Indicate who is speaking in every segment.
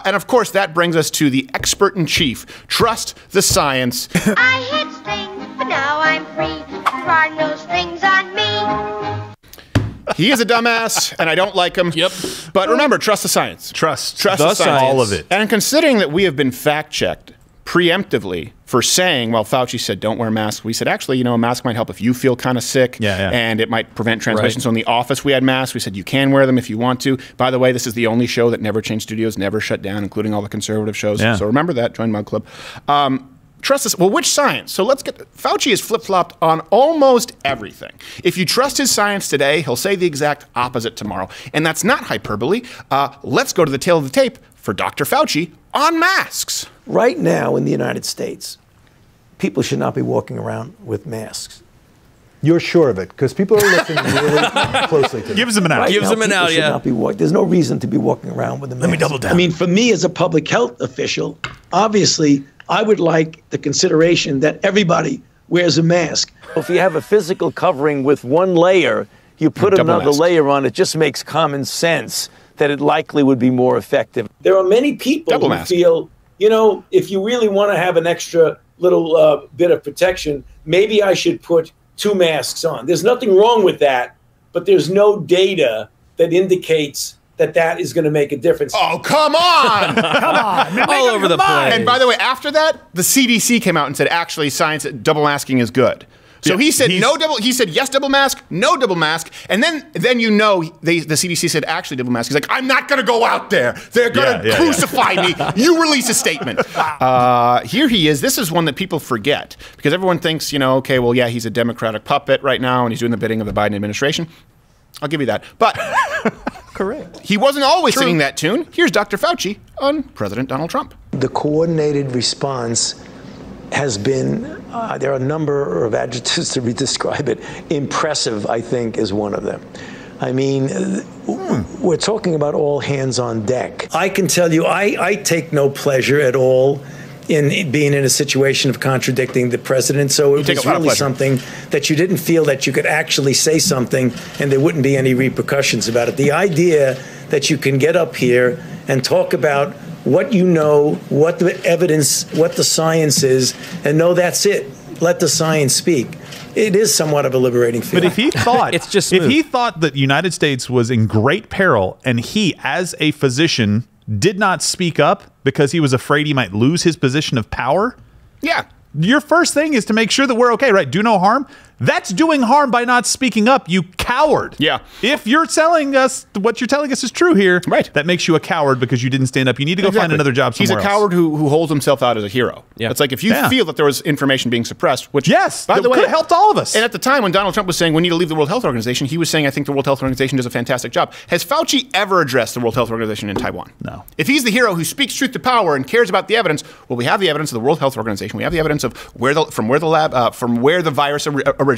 Speaker 1: And of course, that brings us to the expert in chief. Trust the science.
Speaker 2: I hit strings, but now I'm free. There are no strings on me.
Speaker 1: He is a dumbass, and I don't like him.
Speaker 3: Yep.
Speaker 1: But remember, trust the science.
Speaker 4: Trust
Speaker 1: the science.
Speaker 4: all of it.
Speaker 1: And considering that we have been fact-checked preemptively for saying, well, Fauci said don't wear masks. We said, actually, you know, a mask might help if you feel kind of sick, and it might prevent transmission.
Speaker 3: Right.
Speaker 1: So in the office, we had masks. We said you can wear them if you want to. By the way, this is the only show that never changed studios, never shut down, including all the conservative shows.
Speaker 4: Yeah.
Speaker 1: So remember that. Join Mug Club. Trust us. Well, which science? So let's get. Fauci is flip-flopped on almost everything. If you trust his science today, he'll say the exact opposite tomorrow. And that's not hyperbole. Let's go to the tail of the tape for Dr. Fauci on masks.
Speaker 5: Right now in the United States, people should not be walking around with masks.
Speaker 6: You're sure of it? Because people are listening really closely to them.
Speaker 4: Gives them an out.
Speaker 5: Right
Speaker 3: Gives
Speaker 5: now,
Speaker 3: them an
Speaker 5: people
Speaker 3: out,
Speaker 5: should
Speaker 3: yeah.
Speaker 5: not be there's no reason to be walking around with a mask.
Speaker 4: Let me double down.
Speaker 7: I mean, for me as a public health official, obviously, I would like the consideration that everybody wears a mask.
Speaker 5: If you have a physical covering with one layer, you put
Speaker 1: Double
Speaker 5: another
Speaker 1: mask.
Speaker 5: layer on, it just makes common sense that it likely would be more effective.
Speaker 7: There are many people
Speaker 1: Double
Speaker 7: who
Speaker 1: mask.
Speaker 7: feel, you know, if you really want to have an extra little bit of protection, maybe I should put 2 masks on. There's nothing wrong with that, but there's no data that indicates that that is going to make a difference.
Speaker 1: Oh, come on!
Speaker 6: Come on.
Speaker 3: All over the place.
Speaker 1: And by the way, after that, the CDC came out and said, actually, science, double masking is good. So he said he said yes, double mask, no double mask, and then you know the CDC said actually double mask. He's like, I'm not going to go out there. They're going to crucify me. You release a statement. Here he is. This is one that people forget because everyone thinks, you know, okay, well, yeah, he's a Democratic puppet right now and he's doing the bidding of the Biden administration. I'll give you that. But
Speaker 5: Correct.
Speaker 1: he wasn't always singing that tune. Here's Dr. Fauci on President Donald Trump.
Speaker 5: The coordinated response has been, there are a number of adjectives to describe it. Impressive, I think, is one of them. I mean, we're talking about all hands on deck.
Speaker 7: I can tell you, I take no pleasure at all in being in a situation of contradicting the president. So it
Speaker 1: take
Speaker 7: was
Speaker 1: a lot of
Speaker 7: really
Speaker 1: pleasure.
Speaker 7: something that you didn't feel that you could actually say something and there wouldn't be any repercussions about it. The idea that you can get up here and talk about what you know, what the evidence, what the science is, and no, that's it. Let the science speak. It is somewhat of a liberating feeling.
Speaker 4: But if he thought,
Speaker 3: It's just
Speaker 4: if
Speaker 3: smooth.
Speaker 4: he thought that the United States was in great peril, and he, as a physician, did not speak up because he was afraid he might lose his position of power,
Speaker 1: Yeah.
Speaker 4: your first thing is to make sure that we're okay, right? Do no harm. That's doing harm by not speaking up, you coward.
Speaker 1: Yeah.
Speaker 4: If you're telling us what you're telling us is true here,
Speaker 1: Right.
Speaker 4: that makes you a coward because you didn't stand up. You need to go find
Speaker 1: Exactly.
Speaker 4: another job somewhere
Speaker 1: He's a coward
Speaker 4: else.
Speaker 1: who holds himself out as a hero.
Speaker 3: Yeah.
Speaker 1: It's like if you
Speaker 4: Yeah.
Speaker 1: feel that there was information being suppressed, which
Speaker 4: Yes,
Speaker 1: by
Speaker 4: that
Speaker 1: the way,
Speaker 4: could have helped all of us.
Speaker 1: And at the time when Donald Trump was saying we need to leave the World Health Organization, he was saying I think the World Health Organization does a fantastic job. Has Fauci ever addressed the World Health Organization in Taiwan?
Speaker 4: No.
Speaker 1: If he's the hero who speaks truth to power and cares about the evidence, well, we have the evidence of the World Health Organization. We have the evidence of where the virus originated.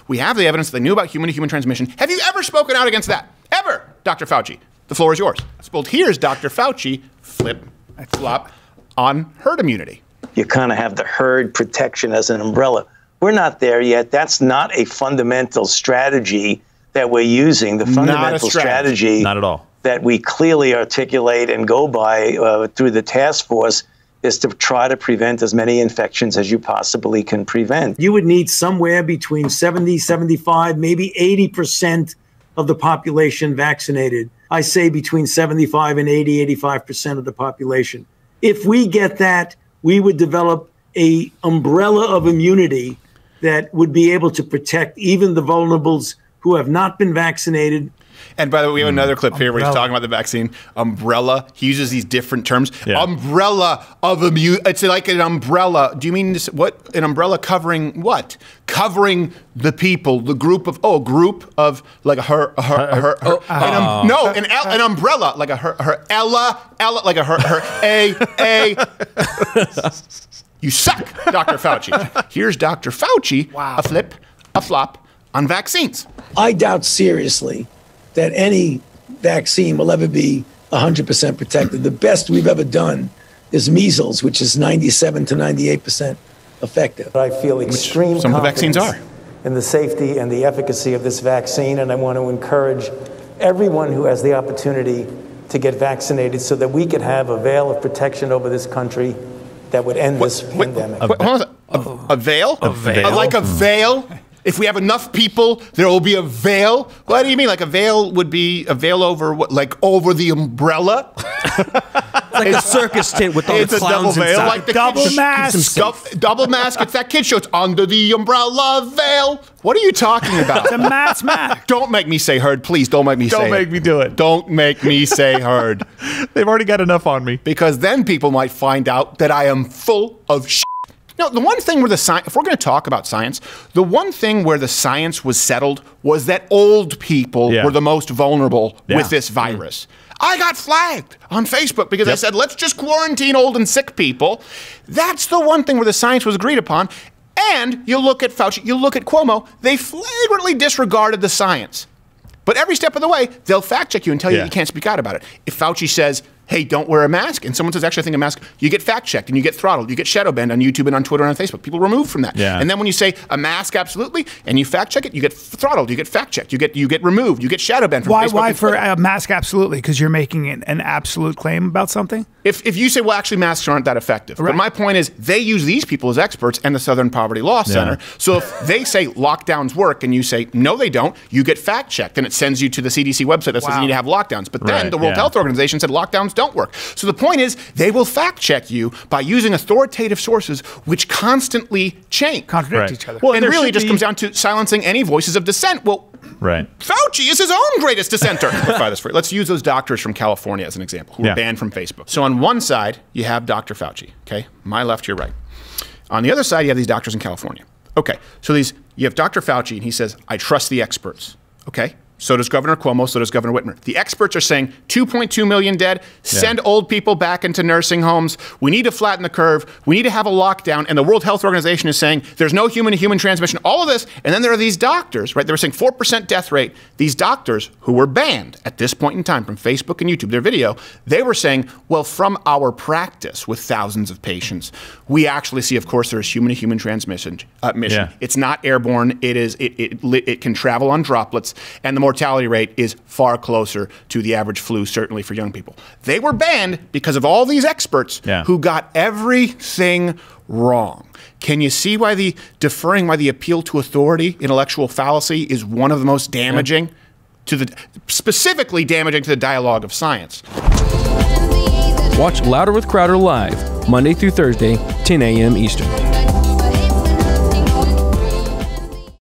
Speaker 1: We have the evidence that they knew about human-to-human transmission. Have you ever spoken out against that? Ever, Dr. Fauci? The floor is yours. Well, here's Dr. Fauci flop on herd immunity.
Speaker 5: You kind of have the herd protection as an umbrella. We're not there yet. That's not a fundamental strategy that we're using. The fundamental strategy
Speaker 4: Not at all.
Speaker 5: that we clearly articulate and go by through the task force is to try to prevent as many infections as you possibly can prevent.
Speaker 7: You would need somewhere between 70, 75, maybe 80% of the population vaccinated. I say between 75 and 80, 85% of the population. If we get that, we would develop an umbrella of immunity that would be able to protect even the vulnerables who have not been vaccinated.
Speaker 1: And by the way, we have another clip here where he's talking about the vaccine. Umbrella. He uses these different terms.
Speaker 4: Yeah.
Speaker 1: Umbrella of immune. It's like an umbrella. Do you mean this, what? An umbrella covering what? Covering the people, the group of, like an umbrella, like You suck, Dr. Fauci. Here's Dr. Fauci, a flop on vaccines.
Speaker 7: I doubt seriously that any vaccine will ever be 100% protected. The best we've ever done is measles, which is 97 to 98% effective.
Speaker 5: I feel extreme
Speaker 1: some of the vaccines
Speaker 5: confidence in the safety and the efficacy of this vaccine, and I want to encourage everyone who has the opportunity to get vaccinated so that we could have a veil of protection over this country that would end this pandemic.
Speaker 1: Hold on a veil?
Speaker 4: A veil?
Speaker 1: Like a veil? If we have enough people, there will be a veil? What do you mean? Like a veil would be a veil over what? Like over the umbrella?
Speaker 3: Like a circus tent with all the clowns
Speaker 1: double veil,
Speaker 3: inside.
Speaker 1: like the
Speaker 4: Double
Speaker 1: kids-
Speaker 4: mask.
Speaker 1: Double mask. It's that kid show. It's under the umbrella veil. What are you talking about?
Speaker 4: The mask mask.
Speaker 1: Don't make me say heard. Please don't make me say
Speaker 4: Don't make me do it.
Speaker 1: Don't make me say heard.
Speaker 4: They've already got enough on me.
Speaker 1: Because then people might find out that I am full of shit. No, the one thing where the science, if we're going to talk about science, the one thing where the science was settled was that old people were the most vulnerable with this virus. I got flagged on Facebook because I said, let's just quarantine old and sick people. That's the one thing where the science was agreed upon. And you look at Fauci, you look at Cuomo, they flagrantly disregarded the science. But every step of the way, they'll fact check you and tell you that you can't speak out about it. If Fauci says, hey, don't wear a mask, and someone says, actually, I think a mask, you get fact checked and you get throttled. You get shadow banned on YouTube and on Twitter and on Facebook. People removed from that.
Speaker 4: Yeah.
Speaker 1: And then when you say a mask, absolutely, and you fact check it, you get throttled, you get fact checked, you get removed, you get shadow banned from Facebook.
Speaker 8: Why
Speaker 1: and
Speaker 8: for
Speaker 1: Twitter.
Speaker 8: a mask? Absolutely, because you're making an absolute claim about something.
Speaker 1: If you say, well, actually, masks aren't that effective.
Speaker 8: Right.
Speaker 1: But my point is, they use these people as experts and the Southern Poverty Law Center. So if they say lockdowns work and you say, no, they don't, you get fact checked and it sends you to the CDC website that says you need to have lockdowns. But then the World Health Organization said lockdowns don't work. So the point is, they will fact check you by using authoritative sources which constantly change.
Speaker 8: Contradict each other.
Speaker 1: Well, and really, it just comes down to silencing any voices of dissent. Well, Fauci is his own greatest dissenter. Let's use those doctors from California as an example who were banned from Facebook. So on one side, you have Dr. Fauci, okay? My left, your right. On the other side, you have these doctors in California. Okay, so you have Dr. Fauci, and he says, I trust the experts, okay? So does Governor Cuomo, so does Governor Whitmer. The experts are saying 2.2 million dead, send old people back into nursing homes. We need to flatten the curve. We need to have a lockdown. And the World Health Organization is saying there's no human-to-human transmission, all of this. And then there are these doctors, right? They were saying 4% death rate. These doctors who were banned at this point in time from Facebook and YouTube, their video, they were saying, well, from our practice with thousands of patients, we actually see, of course, there's human-to-human transmission. It's not airborne. It can travel on droplets. And the mortality rate is far closer to the average flu, certainly for young people. They were banned because of all these experts who got everything wrong. Can you see why the appeal to authority, intellectual fallacy, is one of the most damaging specifically damaging to the dialogue of science?
Speaker 9: Watch Louder with Crowder live, Monday through Thursday, 10 a.m. Eastern.